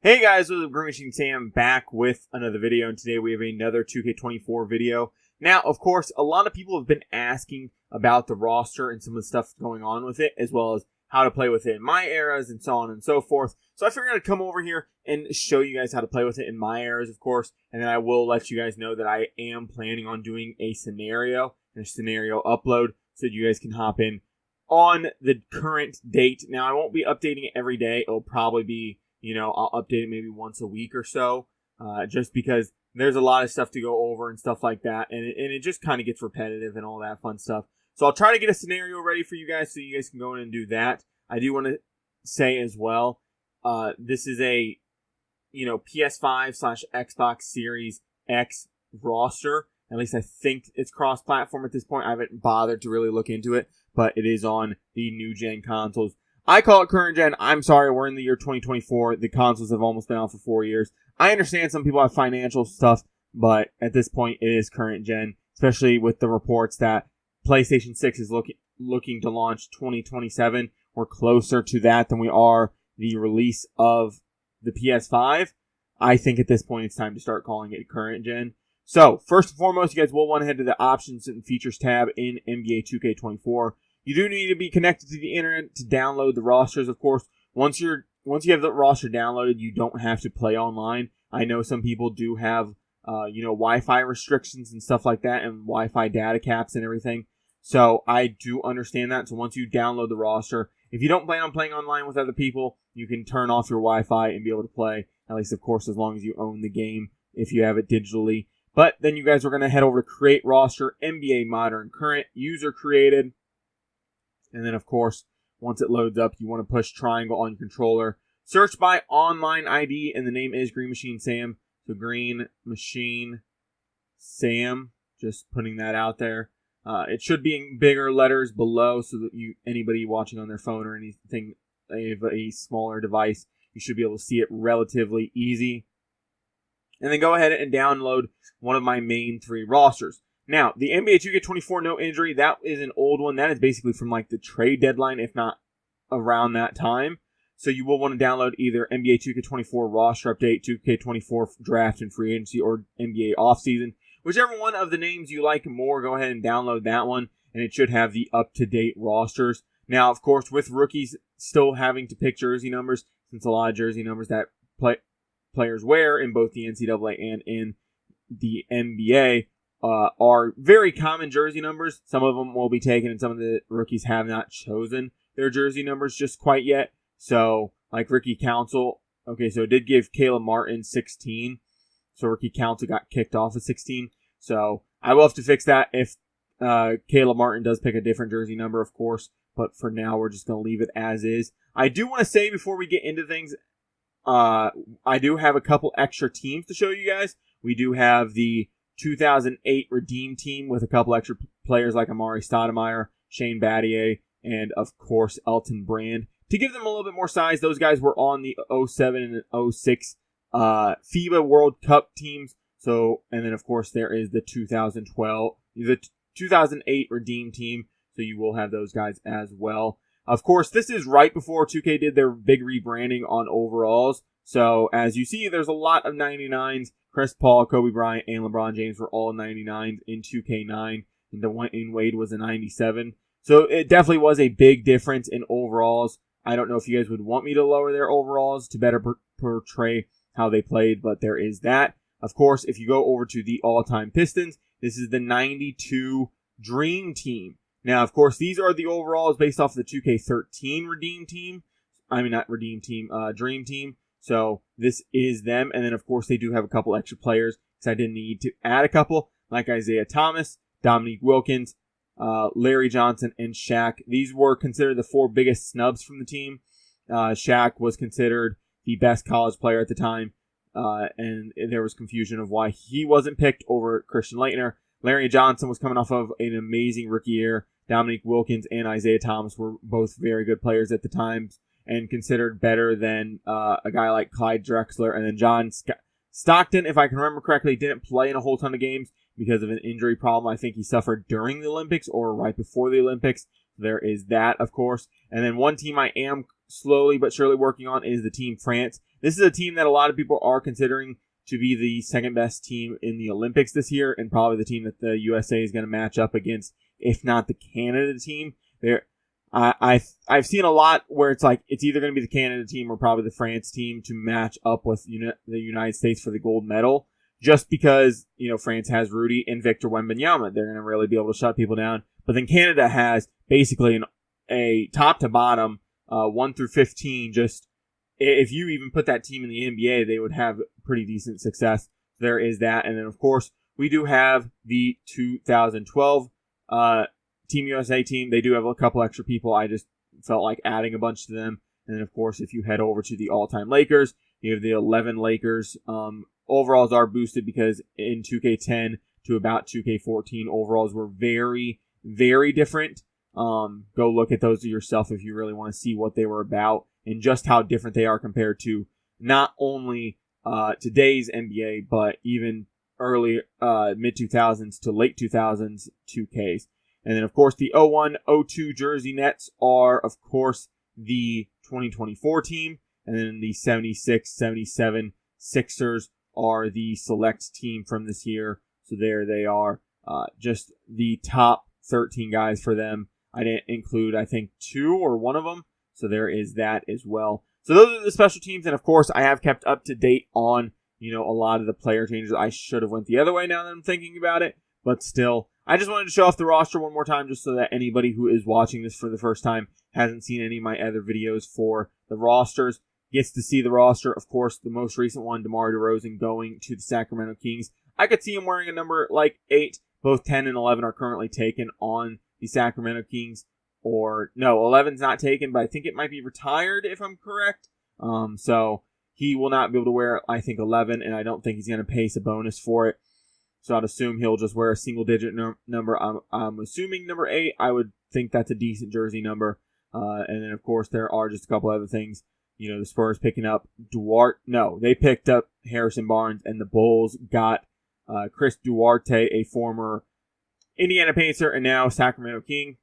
Hey guys, this is Green Machine Sam back with another video, and today we have another 2K24 video. Now, of course, a lot of people have been asking about the roster and some of the stuff going on with it, as well as how to play with it in MyEras and so on and so forth. So I figured I'd come over here and show you guys how to play with it in MyEras, of course, and then I will let you guys know that I am planning on doing a scenario and a scenario upload so that you guys can hop in on the current date. Now, I won't be updating it every day. It'll probably be, I'll update it maybe once a week or so, just because there's a lot of stuff to go over and stuff like that, and it just kind of gets repetitive and all that fun stuff. So I'll try to get a scenario ready for you guys so you guys can go in and do that. I do want to say as well, this is a, PS5/Xbox Series X roster. At least I think it's cross-platform at this point. I haven't bothered to really look into it, but it is on the new-gen consoles. I call it current gen. I'm sorry, we're in the year 2024. The consoles have almost been out for 4 years. I understand some people have financial stuff, but at this point, it is current gen, especially with the reports that PlayStation 6 is looking to launch 2027. We're closer to that than we are the release of the PS5. I think at this point, it's time to start calling it current gen. So, first and foremost, you guys will want to head to the Options and Features tab in NBA 2K24. You do need to be connected to the internet to download the rosters, of course. Once you have the roster downloaded, you don't have to play online. I know some people do have, Wi-Fi restrictions and stuff like that, and Wi-Fi data caps and everything. So I do understand that. So once you download the roster, if you don't plan on playing online with other people, you can turn off your Wi-Fi and be able to play. At least, of course, as long as you own the game, if you have it digitally. But then you guys are going to head over to Create Roster, NBA Modern Current, User Created. And then, of course, once it loads up, you want to push triangle on your controller. Search by online ID, and the name is Green Machine Sam. So Green Machine Sam, just putting that out there. It should be in bigger letters below, so that anybody watching on their phone or anything, a smaller device, you should be able to see it relatively easy. And then go ahead and download one of my main 3 rosters. Now, the NBA 2K24 No Injury, that is an old one. That is basically from like the trade deadline, if not around that time. So you will want to download either NBA 2K24 Roster Update, 2K24 Draft and Free Agency, or NBA Offseason. Whichever one of the names you like more, go ahead and download that one, and it should have the up-to-date rosters. Now, of course, with rookies still having to pick jersey numbers, since a lot of jersey numbers that players wear in both the NCAA and in the NBA are very common jersey numbers. Some of them will be taken, and some of the rookies have not chosen their jersey numbers just quite yet. So, like Ricky Council, okay, so it did give Caleb Martin 16. So Ricky Council got kicked off at 16. So I will have to fix that if Caleb Martin does pick a different jersey number, of course. But for now, we're just going to leave it as is. I do want to say before we get into things, I do have a couple extra teams to show you guys. We do have the 2008 Redeem Team with a couple extra players like Amari Stoudemire, Shane Battier, and of course Elton Brand. To give them a little bit more size, those guys were on the 07 and 06 FIBA World Cup teams. So, and then of course there is the 2008 Redeem Team. So you will have those guys as well. Of course, this is right before 2K did their big rebranding on overalls. So as you see, there's a lot of 99s. Chris Paul, Kobe Bryant, and LeBron James were all 99s in 2K9. And Dwayne Wade was a 97. So it definitely was a big difference in overalls. I don't know if you guys would want me to lower their overalls to better portray how they played, but there is that. Of course, if you go over to the all-time Pistons, this is the 92 Dream Team. Now, of course, these are the overalls based off the 2K13 Redeem Team. I mean, not Redeem Team, Dream Team. So this is them. And then, of course, they do have a couple extra players because I didn't need to add a couple, like Isaiah Thomas, Dominique Wilkins, Larry Johnson, and Shaq. These were considered the 4 biggest snubs from the team. Shaq was considered the best college player at the time, and there was confusion of why he wasn't picked over Christian Laettner. Larry Johnson was coming off of an amazing rookie year. Dominique Wilkins and Isaiah Thomas were both very good players at the time and considered better than a guy like Clyde Drexler. And then John Stockton, if I can remember correctly, didn't play in a whole ton of games because of an injury problem. I think he suffered during the Olympics or right before the Olympics. There is that, of course. And then one team I am slowly but surely working on is the Team France. This is a team that a lot of people are considering to be the second best team in the Olympics this year, and probably the team that the USA is going to match up against, if not the Canada team. I've seen a lot where it's like it's either going to be the Canada team or probably the France team to match up with the United States for the gold medal, just because, France has Rudy and Victor Wembanyama. They're going to really be able to shut people down. But then Canada has basically a top to bottom, 1 through 15. Just if you even put that team in the NBA, they would have pretty decent success. There is that. And then, of course, we do have the 2012 Team USA team. They do have a couple extra people. I just felt like adding a bunch to them. And then, of course, if you head over to the all-time Lakers, you have the 11 Lakers. Overalls are boosted because in 2K10 to about 2K14, overalls were very, very different. Go look at those yourself if you really want to see what they were about and just how different they are compared to not only today's NBA, but even early mid-2000s to late 2000s 2Ks. And then, of course, the 01-02 Jersey Nets are, of course, the 2024 team. And then the 76-77 Sixers are the select team from this year. So there they are. Just the top 13 guys for them. I didn't include, I think, 2 or 1 of them. So there is that as well. So those are the special teams. And, of course, I have kept up to date on, a lot of the player changes. I should have went the other way now that I'm thinking about it. But still, I just wanted to show off the roster one more time just so that anybody who is watching this for the first time hasn't seen any of my other videos for the rosters gets to see the roster. Of course, the most recent one, DeMar DeRozan, going to the Sacramento Kings. I could see him wearing a number like 8. Both 10 and 11 are currently taken on the Sacramento Kings. Or, no, 11's not taken, but I think it might be retired if I'm correct. So he will not be able to wear, I think, 11, and I don't think he's going to pay a bonus for it. So I'd assume he'll just wear a single-digit number. I'm assuming number 8. I would think that's a decent jersey number. And then, of course, there are just a couple other things. The Spurs picking up Duarte. No, they picked up Harrison Barnes, and the Bulls got Chris Duarte, a former Indiana Pacer and now Sacramento King.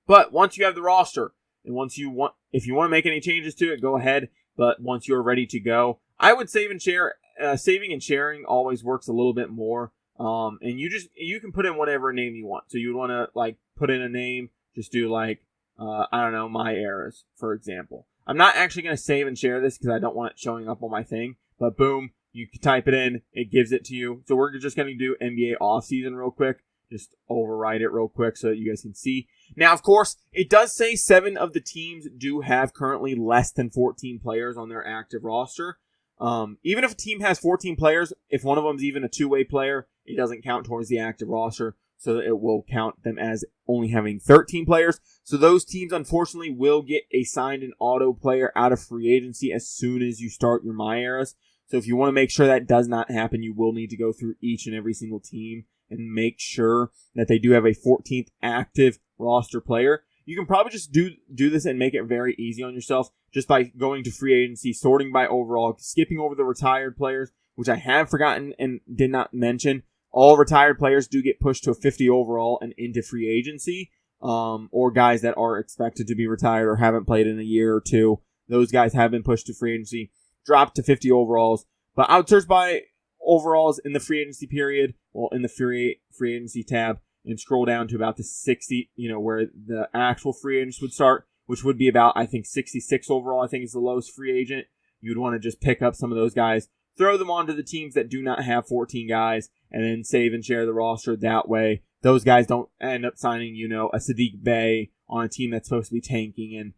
But once you have the roster, and if you want to make any changes to it, go ahead. But once you're ready to go, I would save and share. Saving and sharing always works a little bit more. And you can put in whatever name you want. So you would want to put in a name, just do I don't know, MyEras, for example. I'm not actually going to save and share this because I don't want it showing up on my thing. But boom, you can type it in, it gives it to you. So we're just going to do NBA offseason real quick. Just override it real quick so that you guys can see. Now, of course, it does say 7 of the teams do have currently less than 14 players on their active roster. Even if a team has 14 players, if one of them is even a two-way player, it doesn't count towards the active roster, so it will count them as only having 13 players. So those teams, unfortunately, will get a signed and auto player out of free agency as soon as you start your MyEras. So if you want to make sure that does not happen, you will need to go through each and every single team and make sure that they do have a 14th active roster player. You can probably just do this and make it very easy on yourself just by going to free agency, sorting by overall, skipping over the retired players, which I have forgotten and did not mention. All retired players do get pushed to a 50 overall and into free agency, or guys that are expected to be retired or haven't played in a year or two. Those guys have been pushed to free agency, dropped to 50 overalls. But I would search by overalls in the free agency period, in the free agency tab, and scroll down to about the 60, where the actual free agents would start, which would be about, I think, 66 overall, I think is the lowest free agent. You'd want to just pick up some of those guys, throw them onto the teams that do not have 14 guys, and then save and share the roster that way. Those guys don't end up signing, a Sadiq Bey on a team that's supposed to be tanking, and,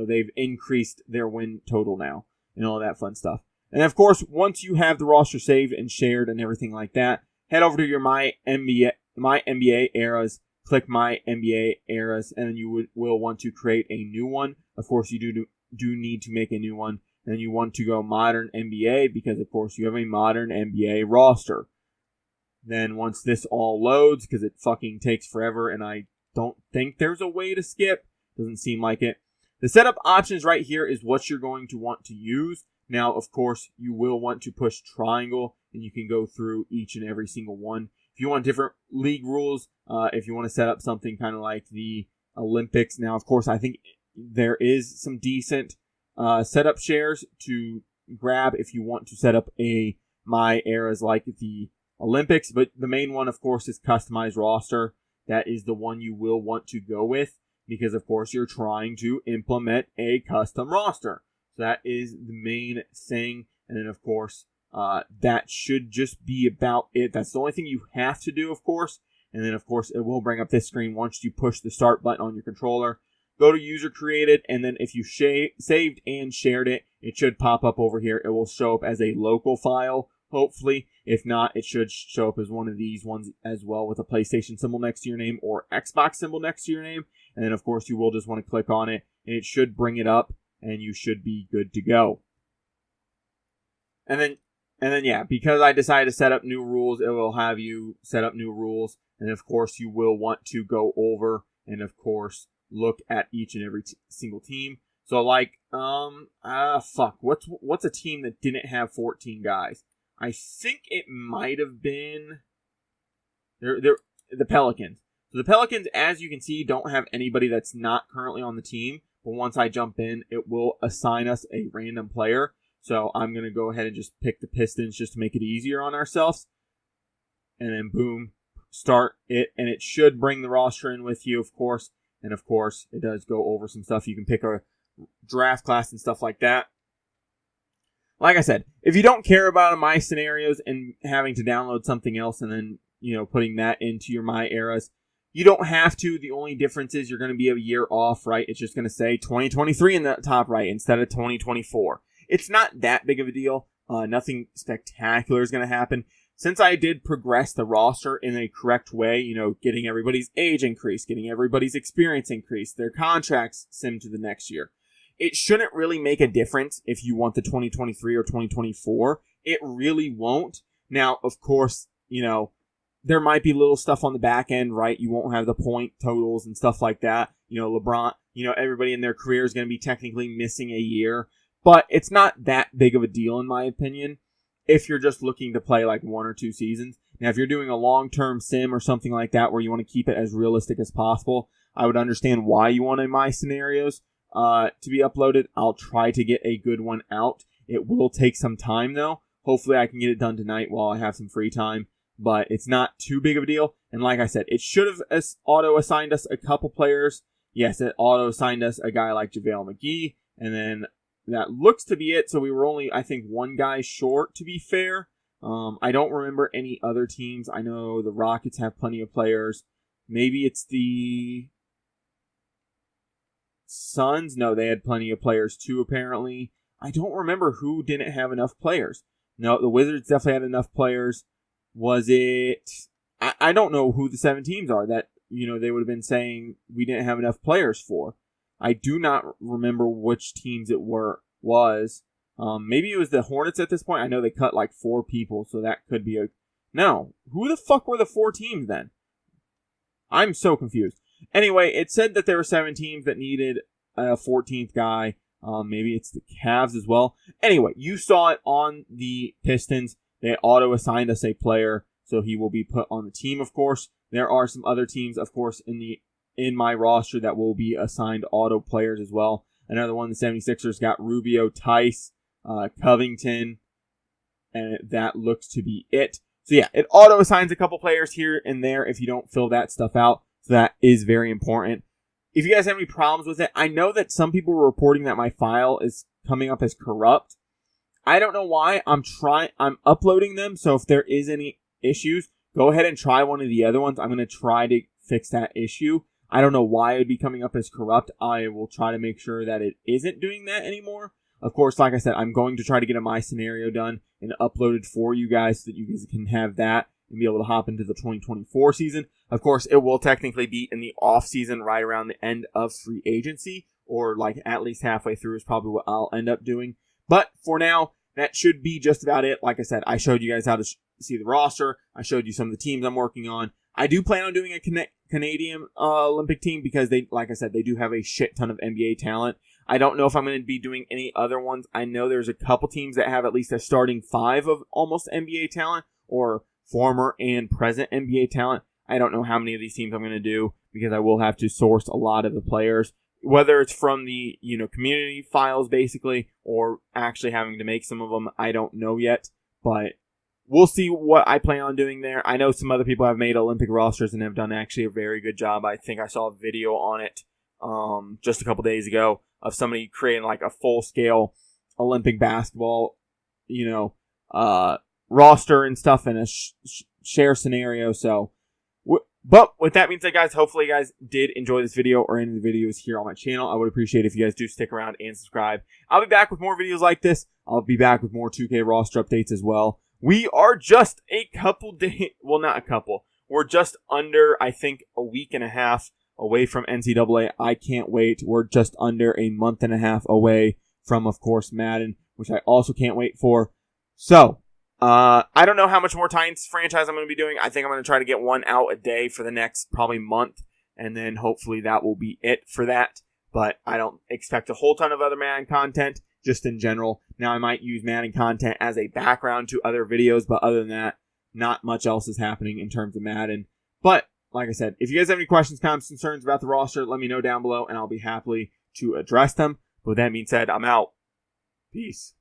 they've increased their win total now, and all that fun stuff. And, of course, once you have the roster saved and shared and everything like that, head over to your My NBA Eras, click My NBA Eras, and then you will want to create a new one. Of course, you do need to make a new one. And you want to go Modern NBA because, of course, you have a Modern NBA roster. Then once this all loads, because it fucking takes forever, and I don't think there's a way to skip. Doesn't seem like it. The setup options right here is what you're going to want to use. Now, of course, you will want to push triangle, and you can go through each and every single one. If you want different league rules, if you want to set up something kind of like the Olympics. Now, of course, I think there is some decent setup shares to grab if you want to set up a MyEras like the Olympics. But the main one, of course, is customized roster. That is the one you will want to go with because, of course, you're trying to implement a custom roster. So that is the main thing. And then, of course, that should just be about it. That's the only thing you have to do, of course. And then, of course, it will bring up this screen once you push the start button on your controller. Go to user created, and then if you saved and shared it, it should pop up over here. It will show up as a local file, hopefully. If not, it should show up as one of these ones as well with a PlayStation symbol next to your name or Xbox symbol next to your name. And then, of course, you will just want to click on it, and it should bring it up, and you should be good to go. And then, yeah, because I decided to set up new rules, it will have you set up new rules. And, of course, you will want to go over and, of course, look at each and every single team. So, like, what's a team that didn't have 14 guys? I think it might have been the Pelicans. So the Pelicans, as you can see, don't have anybody that's not currently on the team. But once I jump in, it will assign us a random player. So I'm going to go ahead and just pick the Pistons just to make it easier on ourselves. And then, boom, start it. And it should bring the roster in with you, of course. And, of course, it does go over some stuff. You can pick a draft class and stuff like that. Like I said, if you don't care about my scenarios and having to download something else and then, putting that into your MyEras, you don't have to. The only difference is you're going to be a year off, right? It's just going to say 2023 in the top right instead of 2024. It's not that big of a deal. Nothing spectacular is going to happen. Since I did progress the roster in a correct way, getting everybody's age increased, getting everybody's experience increased, their contracts simmed to the next year, it shouldn't really make a difference if you want the 2023 or 2024. It really won't. Now, of course, there might be little stuff on the back end, right? You won't have the point totals and stuff like that. LeBron, everybody in their career is going to be technically missing a year. But it's not that big of a deal, in my opinion, if you're just looking to play like 1 or 2 seasons. Now, if you're doing a long-term sim or something like that where you want to keep it as realistic as possible, I would understand why you wanted my scenarios to be uploaded. I'll try to get a good one out. It will take some time, though. Hopefully, I can get it done tonight while I have some free time. But it's not too big of a deal. And like I said, it should have auto-assigned us a couple players. Yes, it auto-assigned us a guy like JaVale McGee. And then that looks to be it. So we were only, I think, one guy short, to be fair. I don't remember any other teams. I know the Rockets have plenty of players. Maybe it's the Suns. No, they had plenty of players too, apparently. I don't remember who didn't have enough players. No, the Wizards definitely had enough players. Was it... I don't know who the 7 teams are that, they would have been saying we didn't have enough players for. I do not remember which teams it was. Maybe it was the Hornets at this point. I know they cut like 4 people, so that could be a... No. Who the fuck were the 4 teams then? I'm so confused. Anyway, it said that there were 7 teams that needed a 14th guy. Maybe it's the Cavs as well. Anyway, you saw it on the Pistons. They auto-assigned us a player, so he will be put on the team, of course. There are some other teams, of course, in my roster that will be assigned auto players as well. Another one, the 76ers got Rubio, Tice, Covington, and that looks to be it. So yeah, it auto assigns a couple players here and there if you don't fill that stuff out. So that is very important. If you guys have any problems with it, I know that some people were reporting that my file is coming up as corrupt. I don't know why. I'm uploading them, so if there is any issues, go ahead and try one of the other ones. I'm going to try to fix that issue. I don't know why it would be coming up as corrupt. I will try to make sure that it isn't doing that anymore. Of course, like I said, I'm going to try to get my scenario done and uploaded for you guys so that you guys can have that and be able to hop into the 2024 season. Of course, it will technically be in the off season right around the end of free agency, or like at least halfway through is probably what I'll end up doing. But for now, that should be just about it. Like I said, I showed you guys how to see the roster. I showed you some of the teams I'm working on. I do plan on doing a Canadian Olympic team because they, like I said, they do have a shit ton of NBA talent. I don't know if I'm going to be doing any other ones. I know there's a couple teams that have at least a starting 5 of almost NBA talent or former and present NBA talent. I don't know how many of these teams I'm going to do because I will have to source a lot of the players. whether it's from the, community files basically, or actually having to make some of them, I don't know yet, but we'll see what I plan on doing there. I know some other people have made Olympic rosters and have done actually a very good job. I think I saw a video on it just a couple days ago of somebody creating like a full-scale Olympic basketball, roster and stuff in a share scenario. So, but with that being said, guys, hopefully you guys did enjoy this video or any of the videos here on my channel. I would appreciate it if you guys do stick around and subscribe. I'll be back with more videos like this. I'll be back with more 2K roster updates as well. We are just a couple days, well, not a couple. We're just under, I think, a week and a half away from NCAA. I can't wait. We're just under a month and a half away from, of course, Madden, which I also can't wait for. So, I don't know how much more Titans franchise I'm going to be doing. I think I'm going to try to get one out a day for the next probably month, and then hopefully that will be it for that. But I don't expect a whole ton of other Madden content, just in general. Now, I might use Madden content as a background to other videos, but other than that, not much else is happening in terms of Madden. But, like I said, if you guys have any questions, comments, concerns about the roster, let me know down below, and I'll be happy to address them. But with that being said, I'm out. Peace.